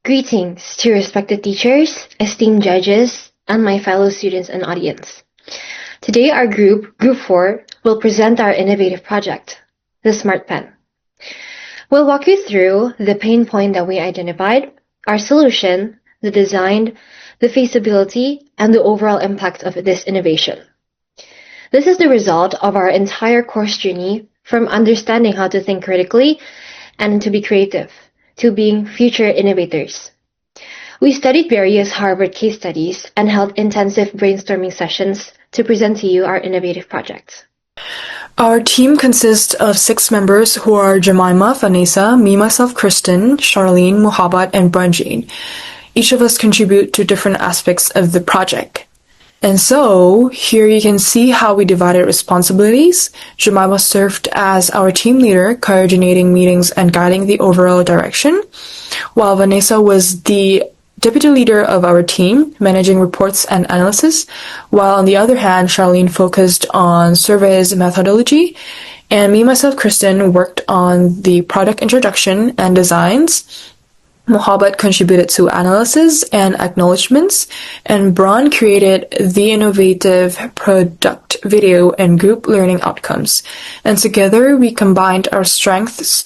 Greetings to respected teachers, esteemed judges, and my fellow students and audience. Today our Group 4, will present our innovative project, the Smart Pen. We'll walk you through the pain point that we identified, our solution, the design, the feasibility, and the overall impact of this innovation. This is the result of our entire course journey from understanding how to think critically and to be creative, to being future innovators. We studied various Harvard case studies and held intensive brainstorming sessions to present to you our innovative project. Our team consists of 6 members who are Jemima, Vanessa, me, myself, Kristen, Charlene, Muhabbat, and Branjane. Each of us contribute to different aspects of the project. And so, here you can see how we divided responsibilities. Jemima served as our team leader, coordinating meetings and guiding the overall direction, while Vanessa was the deputy leader of our team, managing reports and analysis, while on the other hand, Charlene focused on surveys methodology, and me, myself, Kristen, worked on the product introduction and designs. Muhabbat contributed to analysis and acknowledgements, and Bron created the innovative product video and group learning outcomes. And together we combined our strengths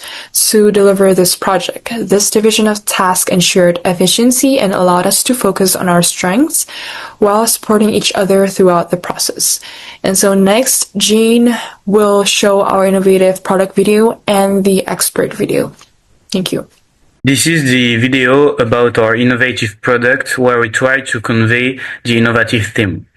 to deliver this project. This division of task ensured efficiency and allowed us to focus on our strengths while supporting each other throughout the process. And so next, Jean will show our innovative product video and the expert video. Thank you. This is the video about our innovative product where we try to convey the innovative theme.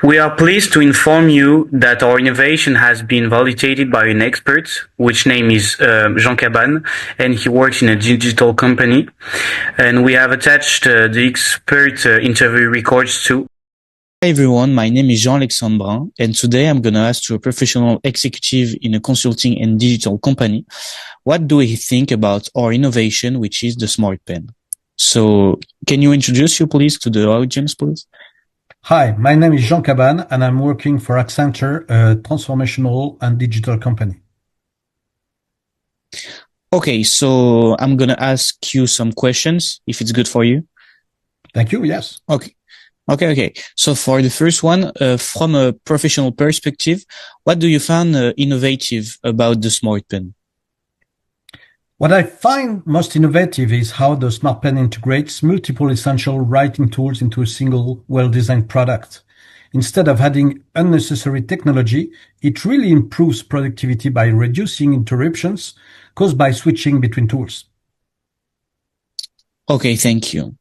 We are pleased to inform you that our innovation has been validated by an expert, which name is Jean Caban, and he works in a digital company. And we have attached the expert interview records too. Hi everyone, my name is Jean-Alexandre Brun, and today I'm going to ask to a professional executive in a consulting and digital company, what do he think about our innovation, which is the Smart Pen? So can you introduce you please to the audience, please? Hi, my name is Jean Caban, and I'm working for Accenture, a transformational and digital company. Okay, so I'm going to ask you some questions, if it's good for you. Thank you, yes. Okay. So for the first one, from a professional perspective, what do you find innovative about the Smart Pen? What I find most innovative is how the Smart Pen integrates multiple essential writing tools into a single, well-designed product. Instead of adding unnecessary technology, it really improves productivity by reducing interruptions caused by switching between tools. Okay, thank you.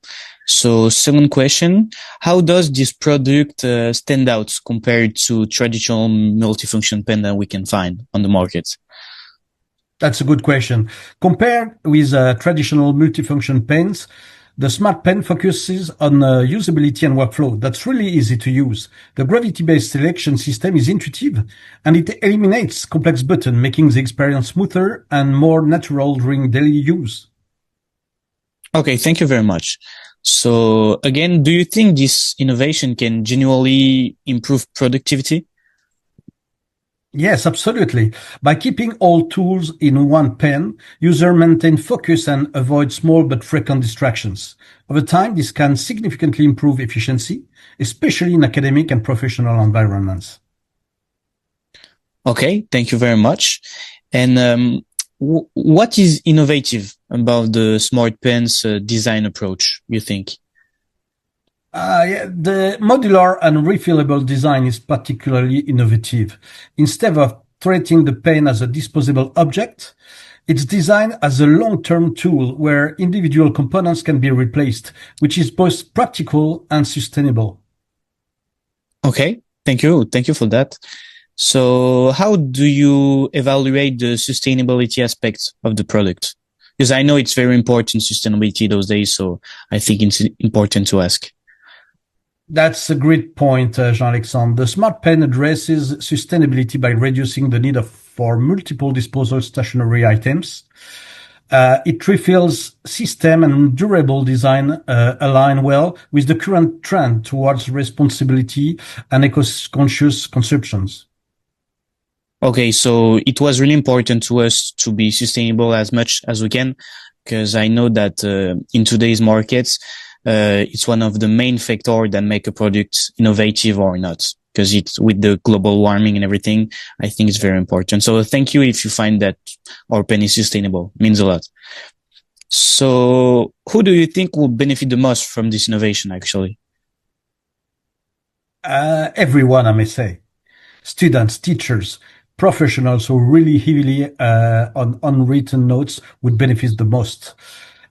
So second question, how does this product stand out compared to traditional multifunction pen that we can find on the market? That's a good question. Compared with traditional multifunction pens, the Smart Pen focuses on usability and workflow. That's really easy to use. The gravity-based selection system is intuitive, and it eliminates complex buttons, making the experience smoother and more natural during daily use. Okay, thank you very much. So again, do you think this innovation can genuinely improve productivity? Yes, absolutely. By keeping all tools in one pen, users maintain focus and avoid small but frequent distractions. Over time, this can significantly improve efficiency, especially in academic and professional environments. Okay, thank you very much. And what is innovative about the smart pen's design approach, you think? The modular and refillable design is particularly innovative. Instead of treating the pen as a disposable object, it's designed as a long-term tool where individual components can be replaced, which is both practical and sustainable. Okay, thank you. Thank you for that. So how do you evaluate the sustainability aspects of the product? Because I know it's very important, sustainability those days, so I think it's important to ask. That's a great point, Jean-Alexandre. The smart pen addresses sustainability by reducing the need for multiple disposal stationary items. It refills system and durable design align well with the current trend towards responsibility and eco-conscious consumptions. Okay, so it was really important to us to be sustainable as much as we can, because I know that in today's markets, it's one of the main factors that make a product innovative or not. Because it's with the global warming and everything, I think it's very important. So thank you if you find that our pen is sustainable. It means a lot. So who do you think will benefit the most from this innovation, actually? Everyone, I may say. Students, teachers, professionals who really heavily on unwritten notes would benefit the most.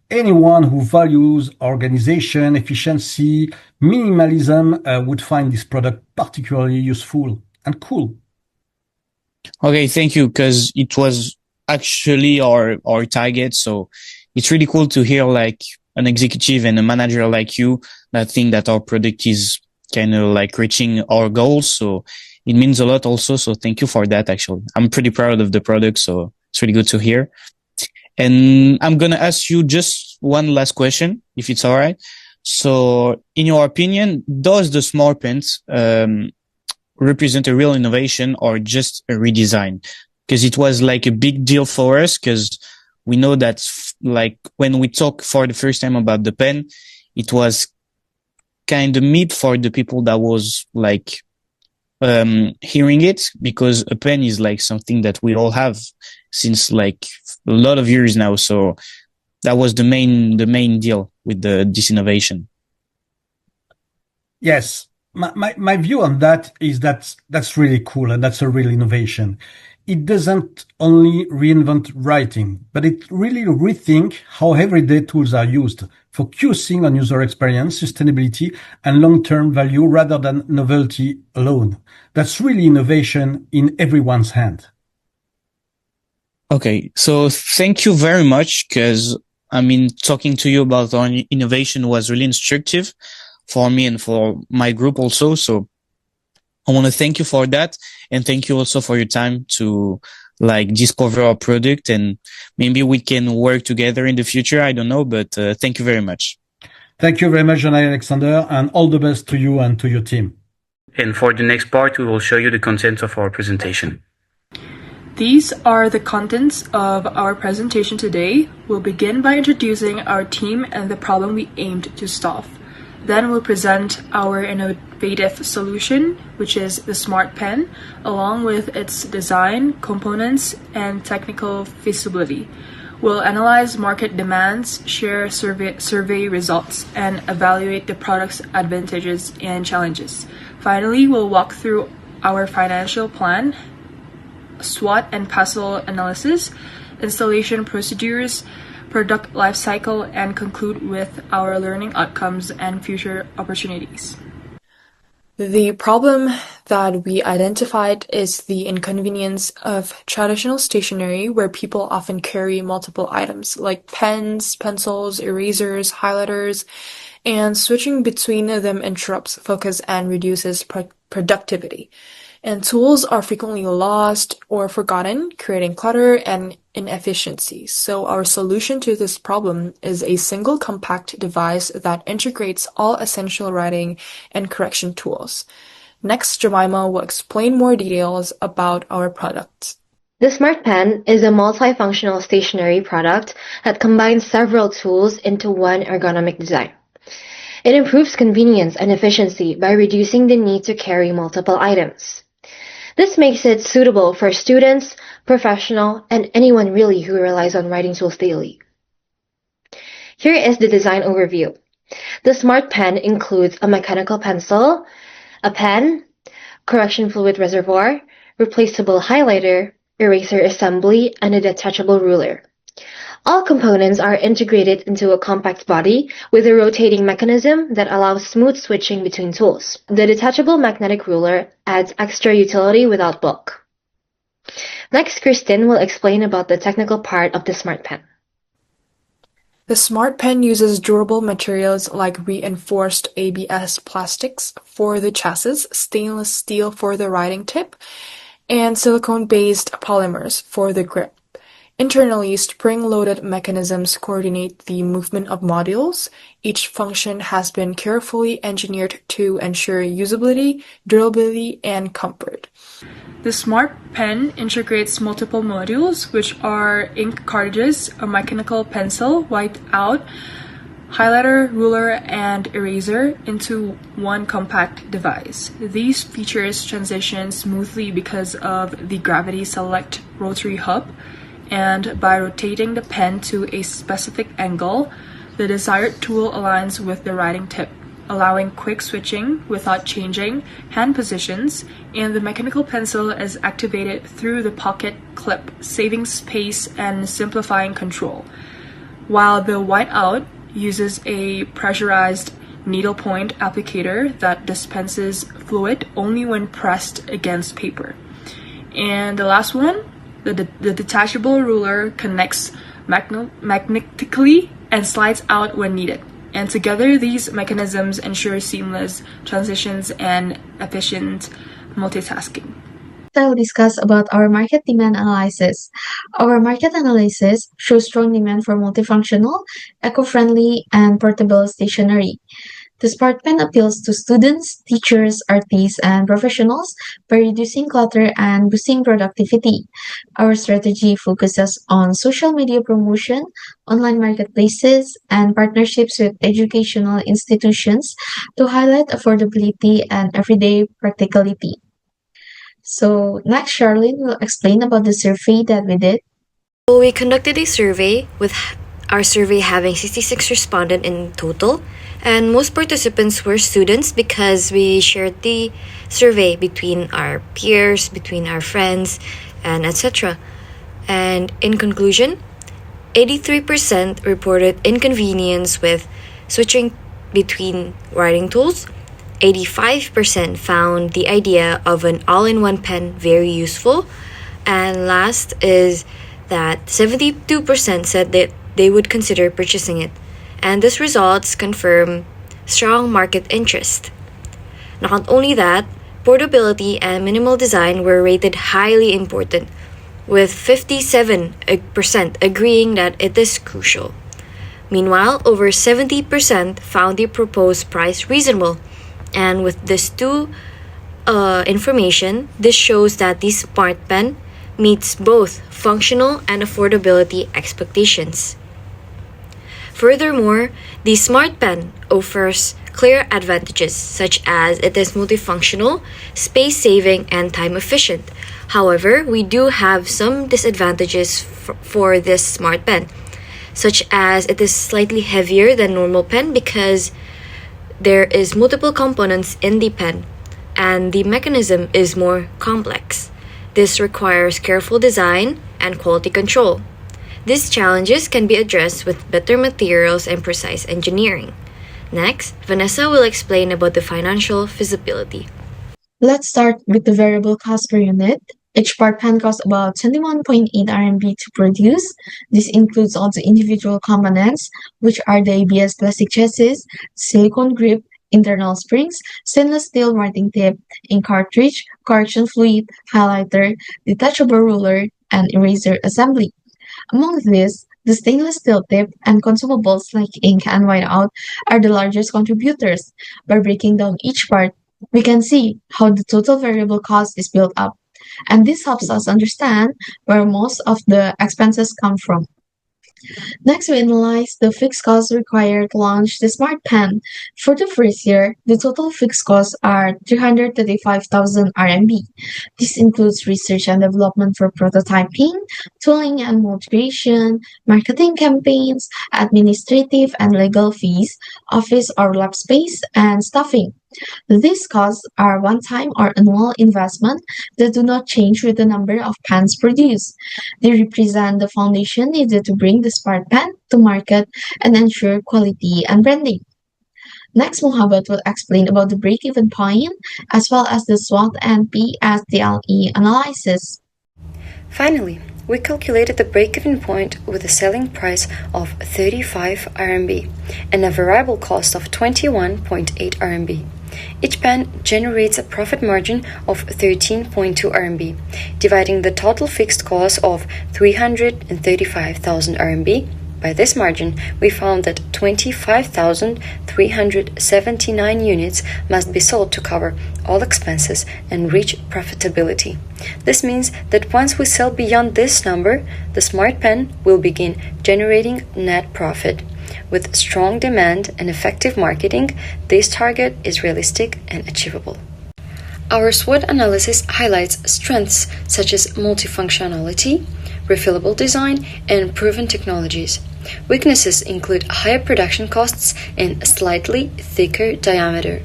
Anyone who values organization, efficiency, minimalism would find this product particularly useful and cool. Okay, thank you, because it was actually our target. So it's really cool to hear like an executive and a manager like you that think that our product is kind of like reaching our goals. So it means a lot also. So thank you for that. Actually, I'm pretty proud of the product. So it's really good to hear. And I'm going to ask you just one last question, if it's all right. So in your opinion, does the smart pens, represent a real innovation or just a redesign? Because it was like a big deal for us, because we know that like when we talk for the first time about the pen, it was kind of mid for the people that was like hearing it, because a pen is like something that we all have since like a lot of years now. So that was the main deal with this innovation. Yes, my view on that is that's really cool and that's a real innovation. It doesn't only reinvent writing, but it really rethink how everyday tools are used, focusing on user experience, sustainability, and long-term value rather than novelty alone. That's really innovation in everyone's hand. Okay, so thank you very much, because I mean, talking to you about our innovation was really instructive for me and for my group also. So I want to thank you for that. And thank you also for your time to like discover our product, and maybe we can work together in the future. I don't know, but thank you very much. Thank you very much, Jean-Alexandre, and all the best to you and to your team. And for the next part, we will show you the content of our presentation. These are the contents of our presentation today. We'll begin by introducing our team and the problem we aimed to solve. Then we'll present our innovative solution, which is the Smart Pen, along with its design, components, and technical feasibility. We'll analyze market demands, share survey results, and evaluate the product's advantages and challenges. Finally, we'll walk through our financial plan, SWOT and puzzle analysis, installation procedures, product lifecycle, and conclude with our learning outcomes and future opportunities. The problem that we identified is the inconvenience of traditional stationery, where people often carry multiple items like pens, pencils, erasers, highlighters, and switching between them interrupts focus and reduces productivity. And tools are frequently lost or forgotten, creating clutter and inefficiency. So our solution to this problem is a single compact device that integrates all essential writing and correction tools. Next, Jemima will explain more details about our product. The Smart Pen is a multifunctional stationery product that combines several tools into one ergonomic design. It improves convenience and efficiency by reducing the need to carry multiple items. This makes it suitable for students, professional, and anyone really who relies on writing tools daily. Here is the design overview. The Smart Pen includes a mechanical pencil, a pen, correction fluid reservoir, replaceable highlighter, eraser assembly, and a detachable ruler. All components are integrated into a compact body with a rotating mechanism that allows smooth switching between tools. The detachable magnetic ruler adds extra utility without bulk. Next, Kristen will explain about the technical part of the Smart Pen. The Smart Pen uses durable materials like reinforced ABS plastics for the chassis, stainless steel for the writing tip, and silicone-based polymers for the grip. Internally, spring-loaded mechanisms coordinate the movement of modules. Each function has been carefully engineered to ensure usability, durability, and comfort. The Smart Pen integrates multiple modules, which are ink cartridges, a mechanical pencil, white out, highlighter, ruler, and eraser into one compact device. These features transition smoothly because of the Gravity Select rotary hub, and by rotating the pen to a specific angle, the desired tool aligns with the writing tip, allowing quick switching without changing hand positions, and the mechanical pencil is activated through the pocket clip, saving space and simplifying control, while the whiteout uses a pressurized needlepoint applicator that dispenses fluid only when pressed against paper. And the last one, the detachable ruler connects magnetically and slides out when needed. And together, these mechanisms ensure seamless transitions and efficient multitasking. I'll discuss about our market demand analysis. Our market analysis shows strong demand for multifunctional, eco-friendly, and portable stationery. The Smart Pen appeals to students, teachers, artists, and professionals by reducing clutter and boosting productivity. Our strategy focuses on social media promotion, online marketplaces, and partnerships with educational institutions to highlight affordability and everyday practicality. So next, Charlene will explain about the survey that we did. So we conducted a survey with our survey having 66 respondents in total, and most participants were students because we shared the survey between our peers, between our friends, and etc. And in conclusion, 83% reported inconvenience with switching between writing tools. 85% found the idea of an all-in-one pen very useful. And last is that 72% said that they would consider purchasing it. And these results confirm strong market interest. Not only that, portability and minimal design were rated highly important, with 57% agreeing that it is crucial. Meanwhile, over 70% found the proposed price reasonable. And with these two information, this shows that the Smart Pen meets both functional and affordability expectations. Furthermore, the Smart Pen offers clear advantages such as it is multifunctional, space-saving, and time-efficient. However, we do have some disadvantages for this Smart Pen, such as it is slightly heavier than normal pen because there is multiple components in the pen, and the mechanism is more complex. This requires careful design and quality control. These challenges can be addressed with better materials and precise engineering. Next, Vanessa will explain about the financial feasibility. Let's start with the variable cost per unit. Each part pen costs about 21.8 RMB to produce. This includes all the individual components, which are the ABS plastic chassis, silicone grip, internal springs, stainless steel writing tip, ink cartridge, correction fluid, highlighter, detachable ruler, and eraser assembly. Among these, the stainless steel tip and consumables like ink and whiteout are the largest contributors. By breaking down each part, we can see how the total variable cost is built up. And this helps us understand where most of the expenses come from. Next, we analyze the fixed costs required to launch the Smart Pen. For the first year, the total fixed costs are 335,000 RMB. This includes research and development for prototyping, tooling and motivation, marketing campaigns, administrative and legal fees, office or lab space, and staffing. These costs are one-time or annual investment that do not change with the number of pens produced. They represent the foundation needed to bring the Smart Pen to market and ensure quality and branding. Next, Mohammed will explain about the break-even point as well as the SWOT and PSDLE analysis. Finally, we calculated the break-even point with a selling price of 35 RMB and a variable cost of 21.8 RMB. Each pen generates a profit margin of 13.2 RMB, dividing the total fixed cost of 335,000 RMB. By this margin, we found that 25,379 units must be sold to cover all expenses and reach profitability. This means that once we sell beyond this number, the Smart Pen will begin generating net profit. With strong demand and effective marketing, this target is realistic and achievable. Our SWOT analysis highlights strengths such as multifunctionality, refillable design, and proven technologies. Weaknesses include higher production costs and slightly thicker diameter.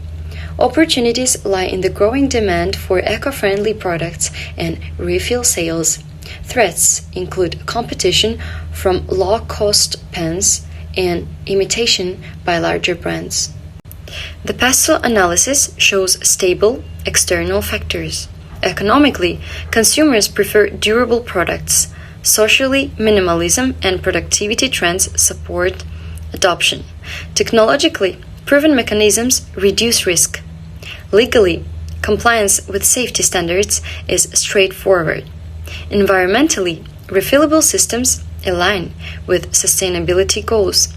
Opportunities lie in the growing demand for eco-friendly products and refill sales. Threats include competition from low-cost pens and imitation by larger brands. The PASTO analysis shows stable external factors. Economically, consumers prefer durable products. Socially, minimalism and productivity trends support adoption. Technologically, proven mechanisms reduce risk. Legally, compliance with safety standards is straightforward. Environmentally, refillable systems align with sustainability goals.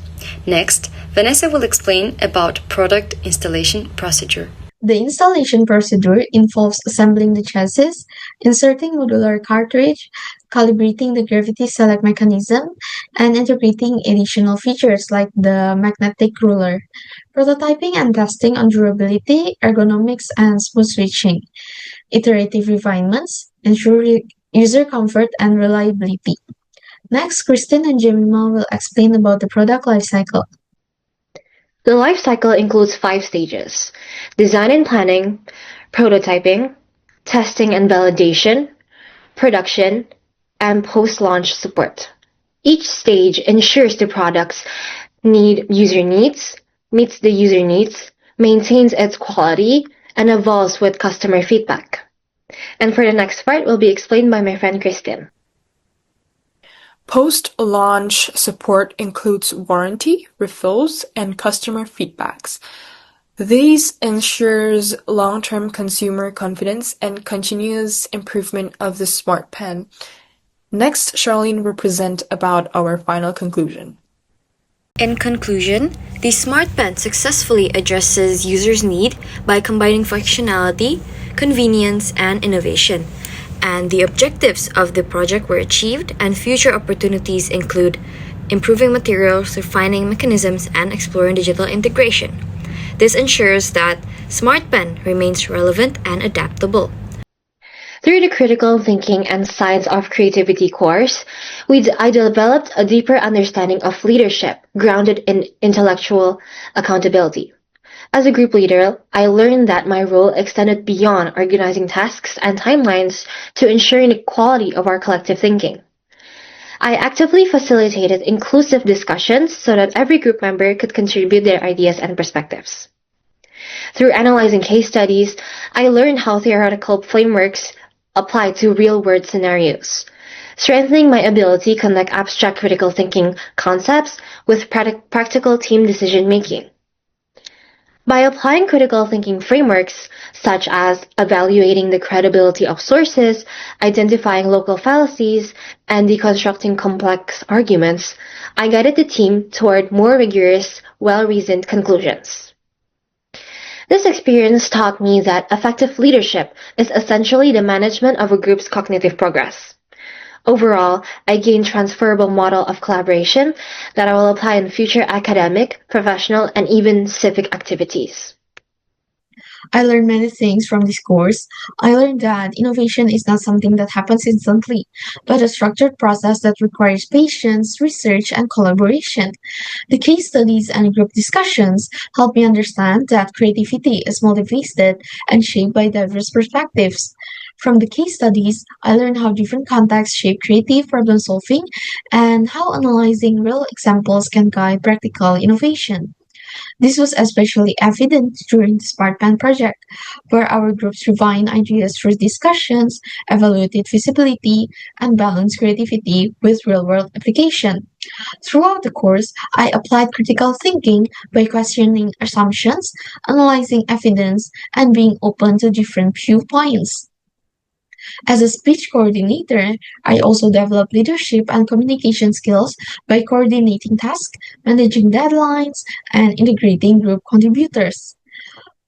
Next, Vanessa will explain about product installation procedure. The installation procedure involves assembling the chassis, inserting modular cartridge, calibrating the gravity select mechanism, and integrating additional features like the magnetic ruler. Prototyping and testing on durability, ergonomics, and smooth switching. Iterative refinements ensure user comfort and reliability. Next, Kristen and Jemima will explain about the product lifecycle. The life cycle includes 5 stages: design and planning, prototyping, testing and validation, production, and post-launch support. Each stage ensures the products meets the user needs, maintains its quality, and evolves with customer feedback. And for the next part will be explained by my friend Kristen. Post-launch support includes warranty, refills, and customer feedbacks. These ensures long-term consumer confidence and continuous improvement of the Smart Pen. Next, Charlene will present about our final conclusion. In conclusion, the Smart Pen successfully addresses users' need by combining functionality, convenience, and innovation. And the objectives of the project were achieved, and future opportunities include improving materials, refining mechanisms, and exploring digital integration. This ensures that Smart Pen remains relevant and adaptable. Through the critical thinking and science of creativity course, I developed a deeper understanding of leadership grounded in intellectual accountability. As a group leader, I learned that my role extended beyond organizing tasks and timelines to ensuring the quality of our collective thinking. I actively facilitated inclusive discussions so that every group member could contribute their ideas and perspectives. Through analyzing case studies, I learned how theoretical frameworks apply to real-world scenarios, strengthening my ability to connect abstract critical thinking concepts with practical team decision-making. By applying critical thinking frameworks, such as evaluating the credibility of sources, identifying local fallacies, and deconstructing complex arguments, I guided the team toward more rigorous, well-reasoned conclusions. This experience taught me that effective leadership is essentially the management of a group's cognitive progress. Overall, I gained transferable model of collaboration that I will apply in future academic, professional, and even civic activities. I learned many things from this course. I learned that innovation is not something that happens instantly, but a structured process that requires patience, research, and collaboration. The case studies and group discussions helped me understand that creativity is multifaceted and shaped by diverse perspectives. From the case studies, I learned how different contexts shape creative problem solving and how analyzing real examples can guide practical innovation. This was especially evident during the SmartPen project, where our groups refined ideas through discussions, evaluated feasibility, and balanced creativity with real-world application. Throughout the course, I applied critical thinking by questioning assumptions, analyzing evidence, and being open to different viewpoints. As a speech coordinator, I also developed leadership and communication skills by coordinating tasks, managing deadlines, and integrating group contributors.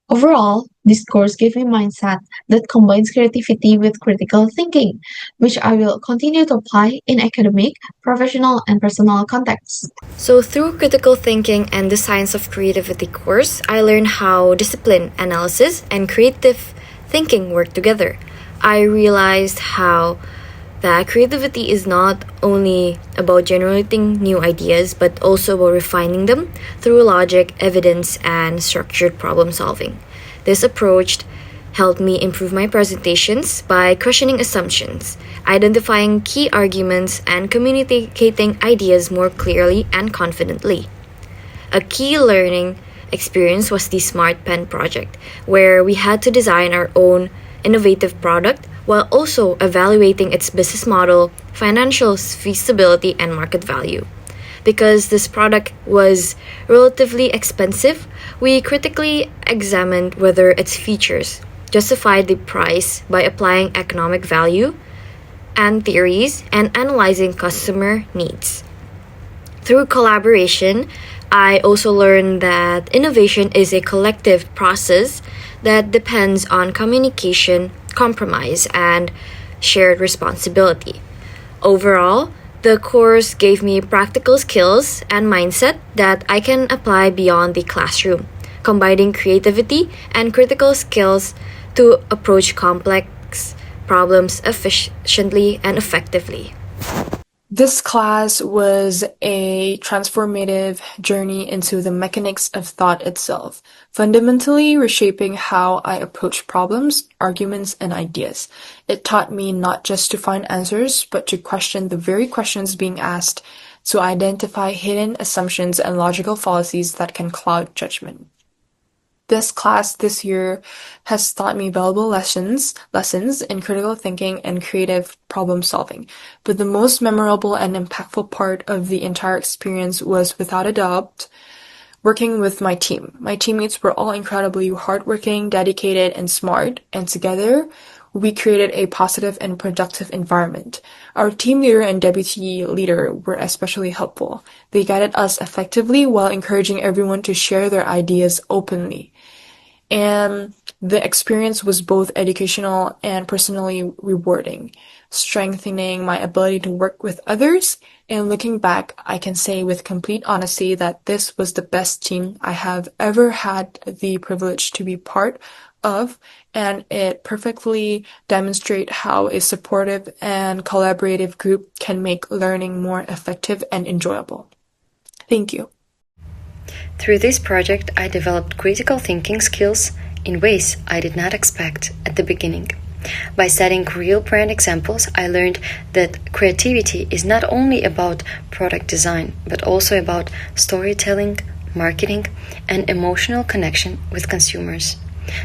Overall, this course gave me a mindset that combines creativity with critical thinking, which I will continue to apply in academic, professional, and personal contexts. So, through critical thinking and the science of creativity course, I learned how discipline, analysis, and creative thinking work together. I realized how that creativity is not only about generating new ideas, but also about refining them through logic, evidence, and structured problem solving. This approach helped me improve my presentations by questioning assumptions, identifying key arguments, and communicating ideas more clearly and confidently. A key learning experience was the Smart Pen project, where we had to design our own innovative product while also evaluating its business model, financial feasibility, and market value. Because this product was relatively expensive, we critically examined whether its features justified the price by applying economic value and theories and analyzing customer needs. Through collaboration, I also learned that innovation is a collective process that depends on communication, compromise, and shared responsibility. Overall, the course gave me practical skills and mindset that I can apply beyond the classroom, combining creativity and critical skills to approach complex problems efficiently and effectively. This class was a transformative journey into the mechanics of thought itself, fundamentally reshaping how I approach problems, arguments, and ideas. It taught me not just to find answers, but to question the very questions being asked, to identify hidden assumptions and logical fallacies that can cloud judgment. This class this year has taught me valuable lessons in critical thinking and creative problem solving. But the most memorable and impactful part of the entire experience was, without a doubt, working with my team. My teammates were all incredibly hardworking, dedicated, and smart, and together we created a positive and productive environment. Our team leader and deputy leader were especially helpful. They guided us effectively while encouraging everyone to share their ideas openly. And the experience was both educational and personally rewarding, strengthening my ability to work with others. And looking back, I can say with complete honesty that this was the best team I have ever had the privilege to be part of, and it perfectly demonstrates how a supportive and collaborative group can make learning more effective and enjoyable. Thank you. Through this project, I developed critical thinking skills in ways I did not expect at the beginning. By setting real brand examples, I learned that creativity is not only about product design, but also about storytelling, marketing, and emotional connection with consumers.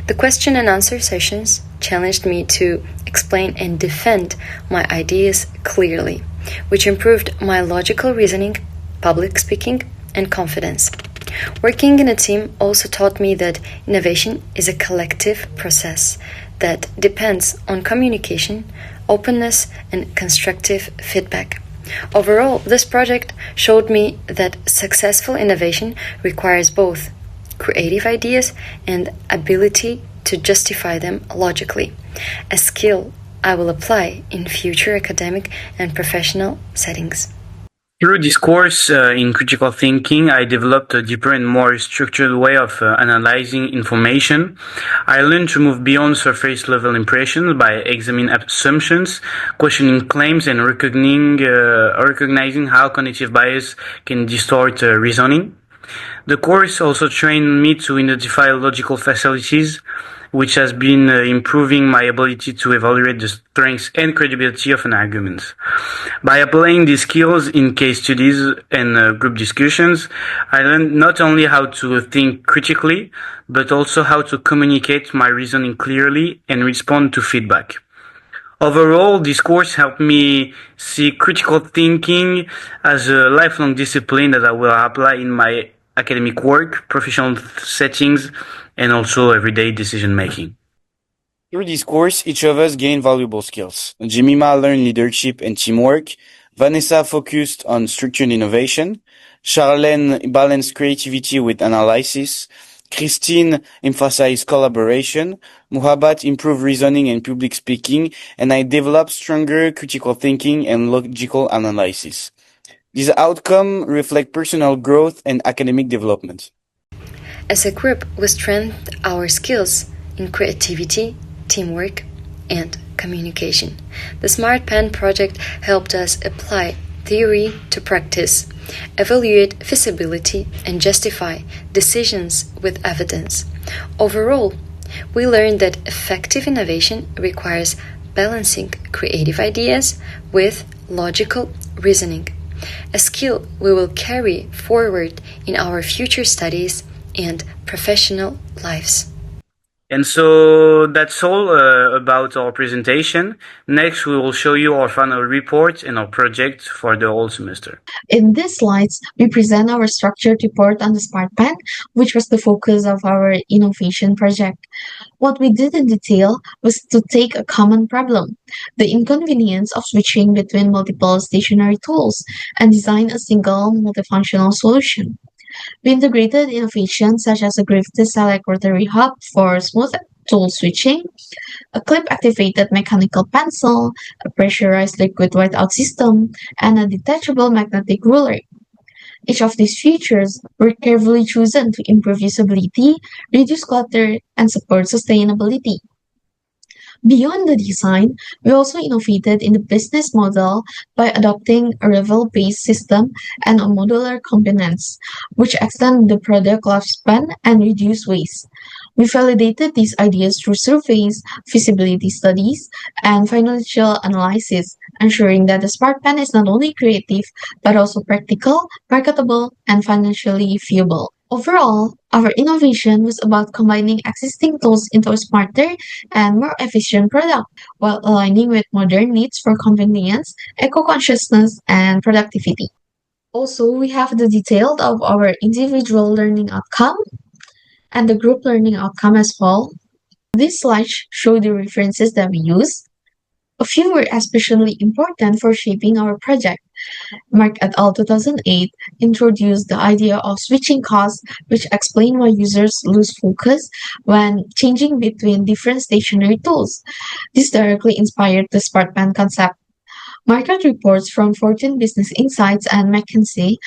The question and answer sessions challenged me to explain and defend my ideas clearly, which improved my logical reasoning, public speaking, and confidence. Working in a team also taught me that innovation is a collective process that depends on communication, openness, and constructive feedback. Overall, this project showed me that successful innovation requires both creative ideas and ability to justify them logically, a skill I will apply in future academic and professional settings. Through this course in critical thinking, I developed a deeper and more structured way of analyzing information. I learned to move beyond surface level impressions by examining assumptions, questioning claims, and recognizing how cognitive bias can distort reasoning. The course also trained me to identify logical facilities, which has been improving my ability to evaluate the strengths and credibility of an argument. By applying these skills in case studies and group discussions, I learned not only how to think critically, but also how to communicate my reasoning clearly and respond to feedback. Overall, this course helped me see critical thinking as a lifelong discipline that I will apply in my academic work, professional settings, and also everyday decision making. Through this course, each of us gained valuable skills. Jemima learned leadership and teamwork. Vanessa focused on structured innovation. Charlene balanced creativity with analysis. Christine emphasized collaboration. Muhabat improved reasoning and public speaking. And I developed stronger critical thinking and logical analysis. These outcomes reflect personal growth and academic development. As a group, we strengthened our skills in creativity, teamwork, and communication. The Smart Pen project helped us apply theory to practice, evaluate feasibility, and justify decisions with evidence. Overall, we learned that effective innovation requires balancing creative ideas with logical reasoning, a skill we will carry forward in our future studies and professional lives. And so that's all about our presentation. Next, we will show you our final report and our project for the whole semester. In these slides, we present our structured report on the Smart Pen, which was the focus of our innovation project. What we did in detail was to take a common problem, the inconvenience of switching between multiple stationary tools, and design a single multifunctional solution. We integrated innovations such as a gravity select rotary hub for smooth tool switching, a clip-activated mechanical pencil, a pressurized liquid whiteout system, and a detachable magnetic ruler. Each of these features were carefully chosen to improve usability, reduce clutter, and support sustainability. Beyond the design, we also innovated in the business model by adopting a level-based system and a modular components, which extend the product lifespan and reduce waste. We validated these ideas through surveys, feasibility studies, and financial analysis, ensuring that the Smart Pen is not only creative, but also practical, marketable, and financially viable. Overall, our innovation was about combining existing tools into a smarter and more efficient product while aligning with modern needs for convenience, eco-consciousness, and productivity. Also, we have the detail of our individual learning outcome and the group learning outcome as well. These slides show the references that we use. A few were especially important for shaping our project. Mark et al. 2008 introduced the idea of switching costs, which explain why users lose focus when changing between different stationary tools. This directly inspired the Smart Pen concept. Market reports from Fortune Business Insights and McKinsey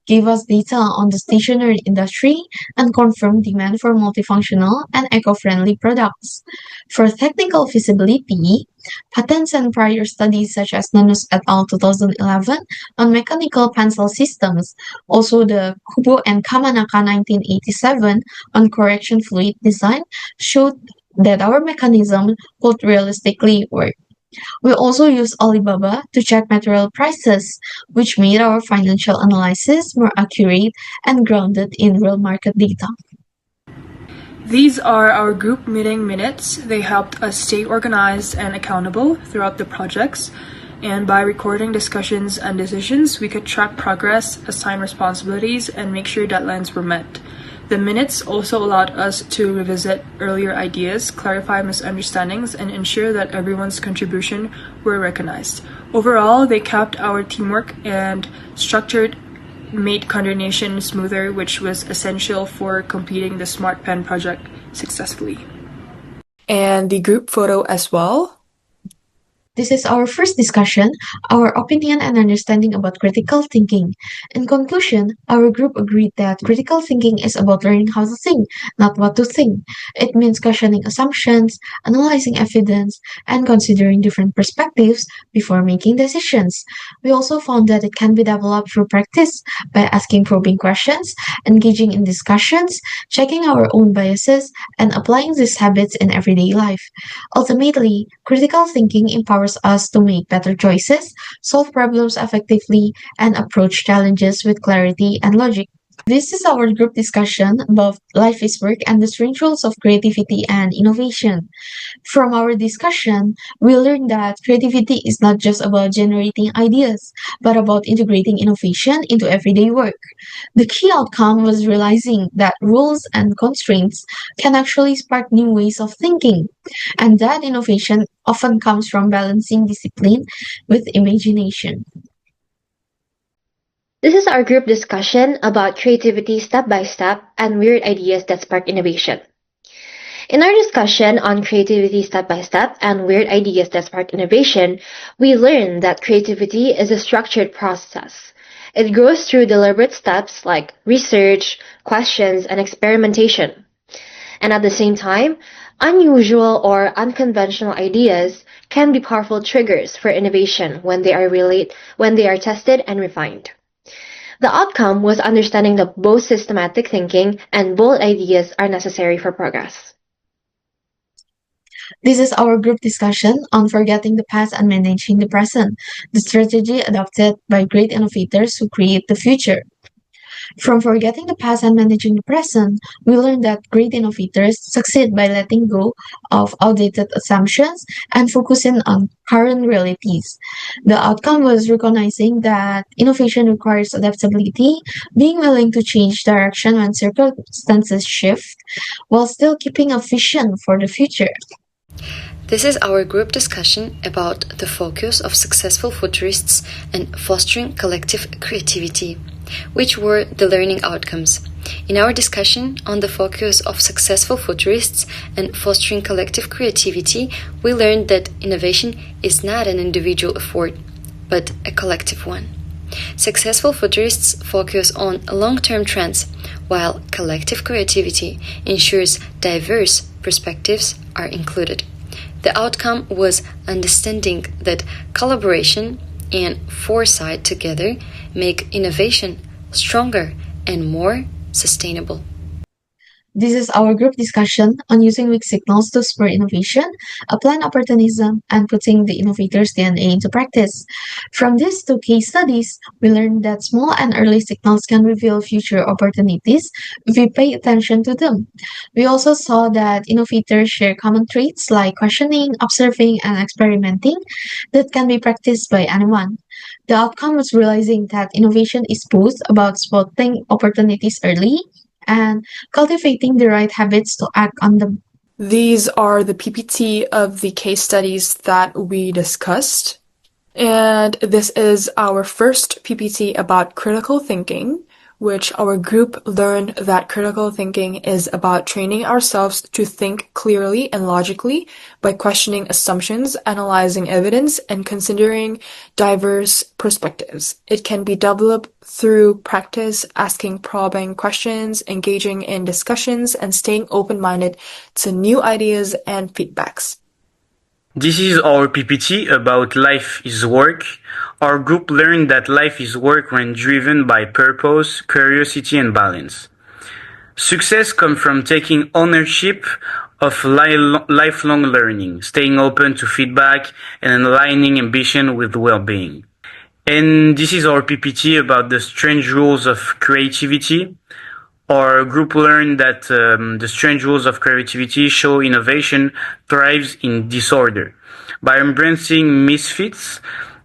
gave us data on the stationery industry and confirmed demand for multifunctional and eco-friendly products. For technical feasibility, patents and prior studies such as Nanus et al. 2011 on mechanical pencil systems, also the Kubo and Kamanaka 1987 on correction fluid design, showed that our mechanism could realistically work. We also use Alibaba to check material prices, which made our financial analysis more accurate and grounded in real market data. These are our group meeting minutes. They helped us stay organized and accountable throughout the projects. And by recording discussions and decisions, we could track progress, assign responsibilities, and make sure deadlines were met. The minutes also allowed us to revisit earlier ideas, clarify misunderstandings, and ensure that everyone's contribution were recognized. Overall, they kept our teamwork and structured made coordination smoother, which was essential for completing the Smart Pen project successfully. And the group photo as well. This is our first discussion, our opinion and understanding about critical thinking. In conclusion, our group agreed that critical thinking is about learning how to think, not what to think. It means questioning assumptions, analyzing evidence, and considering different perspectives before making decisions. We also found that it can be developed through practice by asking probing questions, engaging in discussions, checking our own biases, and applying these habits in everyday life. Ultimately, critical thinking empowers us to make better choices, solve problems effectively, and approach challenges with clarity and logic. This is our group discussion about life is work and the strange rules of creativity and innovation. From our discussion, we learned that creativity is not just about generating ideas, but about integrating innovation into everyday work. The key outcome was realizing that rules and constraints can actually spark new ways of thinking, and that innovation often comes from balancing discipline with imagination. This is our group discussion about creativity step by step and weird ideas that spark innovation. In our discussion on creativity step by step and weird ideas that spark innovation, we learned that creativity is a structured process. It goes through deliberate steps like research, questions, and experimentation. And at the same time, unusual or unconventional ideas can be powerful triggers for innovation when they are tested and refined. The outcome was understanding that both systematic thinking and bold ideas are necessary for progress. This is our group discussion on forgetting the past and managing the present, the strategy adopted by great innovators who create the future. From forgetting the past and managing the present, we learned that great innovators succeed by letting go of outdated assumptions and focusing on current realities. The outcome was recognizing that innovation requires adaptability, being willing to change direction when circumstances shift, while still keeping a vision for the future. This is our group discussion about the focus of successful futurists and fostering collective creativity, which were the learning outcomes. In our discussion on the focus of successful futurists and fostering collective creativity, we learned that innovation is not an individual effort, but a collective one. Successful futurists focus on long-term trends, while collective creativity ensures diverse perspectives are included. The outcome was understanding that collaboration and foresight together make innovation stronger and more sustainable. This is our group discussion on using weak signals to spur innovation, applying opportunism, and putting the innovator's DNA into practice. From these two case studies, we learned that small and early signals can reveal future opportunities if we pay attention to them. We also saw that innovators share common traits like questioning, observing, and experimenting that can be practiced by anyone. The outcome was realizing that innovation is both about spotting opportunities early and cultivating the right habits to act on them. These are the PPT of the case studies that we discussed. And this is our first PPT about critical thinking, which our group learned that critical thinking is about training ourselves to think clearly and logically by questioning assumptions, analyzing evidence, and considering diverse perspectives. It can be developed through practice, asking probing questions, engaging in discussions, and staying open-minded to new ideas and feedbacks. This is our PPT about life is work. Our group learned that life is work when driven by purpose, curiosity, and balance. Success comes from taking ownership of lifelong learning, staying open to feedback, and aligning ambition with well-being. And this is our PPT about the strange rules of creativity. Our group learned that the strange rules of creativity show innovation thrives in disorder. By embracing misfits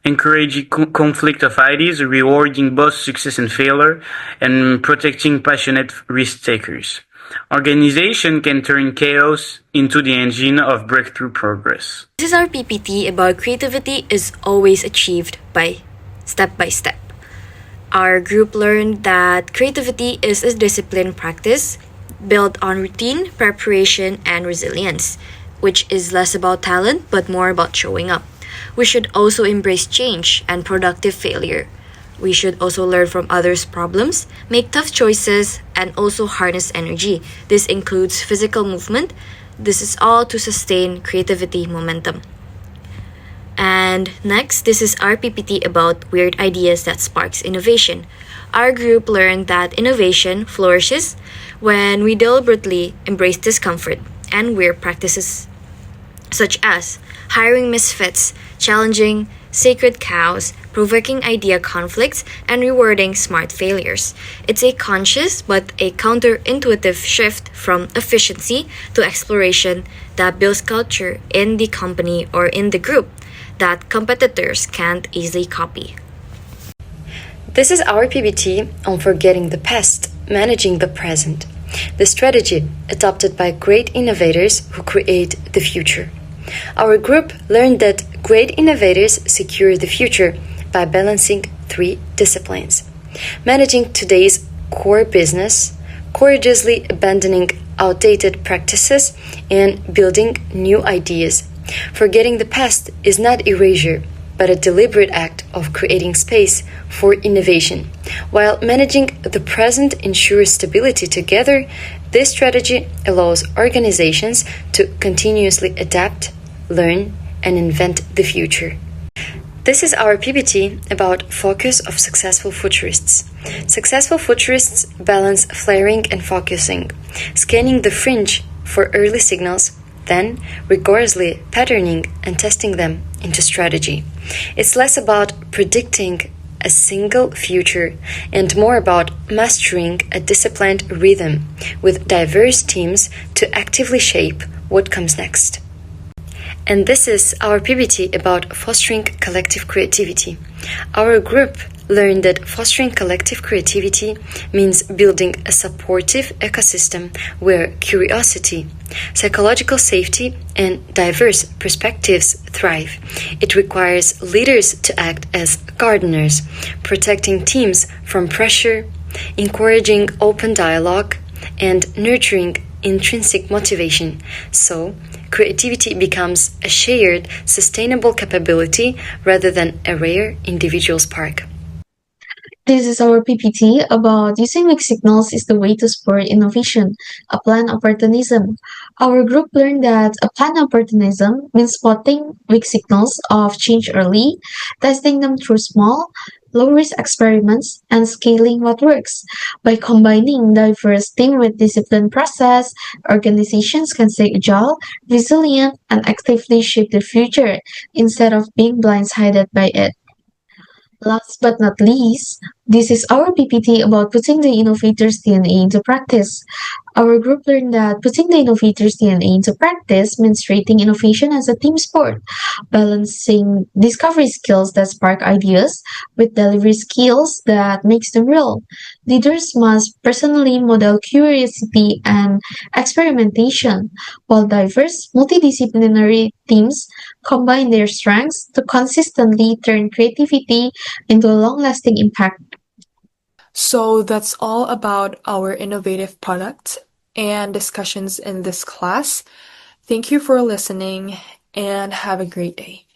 encouraging conflict of ideas, rewarding both success and failure, and protecting passionate risk takers. Organization can turn chaos into the engine of breakthrough progress. This is our PPT about creativity is always achieved by step. Our group learned that creativity is a disciplined practice built on routine, preparation, and resilience, which is less about talent but more about showing up. We should also embrace change and productive failure. We should also learn from others' problems, make tough choices, and also harness energy. This includes physical movement. This is all to sustain creativity momentum. And next, this is our PPT about weird ideas that sparks innovation. Our group learned that innovation flourishes when we deliberately embrace discomfort and weird practices such as hiring misfits, challenging sacred cows, provoking idea conflicts, and rewarding smart failures. It's a conscious but a counterintuitive shift from efficiency to exploration that builds culture in the company or in the group that competitors can't easily copy. This is our PPT on forgetting the past, managing the present, the strategy adopted by great innovators who create the future. Our group learned that great innovators secure the future by balancing 3 disciplines: managing today's core business, courageously abandoning outdated practices, and building new ideas. Forgetting the past is not erasure, but a deliberate act of creating space for innovation. While managing the present ensures stability together, this strategy allows organizations to continuously adapt, learn, and invent the future. This is our PPT about focus of successful futurists. Successful futurists balance flaring and focusing, scanning the fringe for early signals, then rigorously patterning and testing them into strategy. It's less about predicting a single future and more about mastering a disciplined rhythm with diverse teams to actively shape what comes next. And this is our PPT about fostering collective creativity. Our group learned that fostering collective creativity means building a supportive ecosystem where curiosity, psychological safety, and diverse perspectives thrive. It requires leaders to act as gardeners, protecting teams from pressure, encouraging open dialogue, and nurturing intrinsic motivation. So, creativity becomes a shared, sustainable capability rather than a rare individual spark. This is our PPT about using mixed signals is the way to spur innovation, a plan opportunism. Our group learned that a plan opportunism means spotting weak signals of change early, testing them through small, low-risk experiments, and scaling what works. By combining diverse team with disciplined process, organizations can stay agile, resilient, and actively shape the future instead of being blindsided by it. Last but not least, this is our PPT about putting the innovator's DNA into practice. Our group learned that putting the innovator's DNA into practice means treating innovation as a team sport, balancing discovery skills that spark ideas with delivery skills that makes them real. Leaders must personally model curiosity and experimentation, while diverse, multidisciplinary teams combine their strengths to consistently turn creativity into a long-lasting impact. So that's all about our innovative product and discussions in this class. Thank you for listening and have a great day.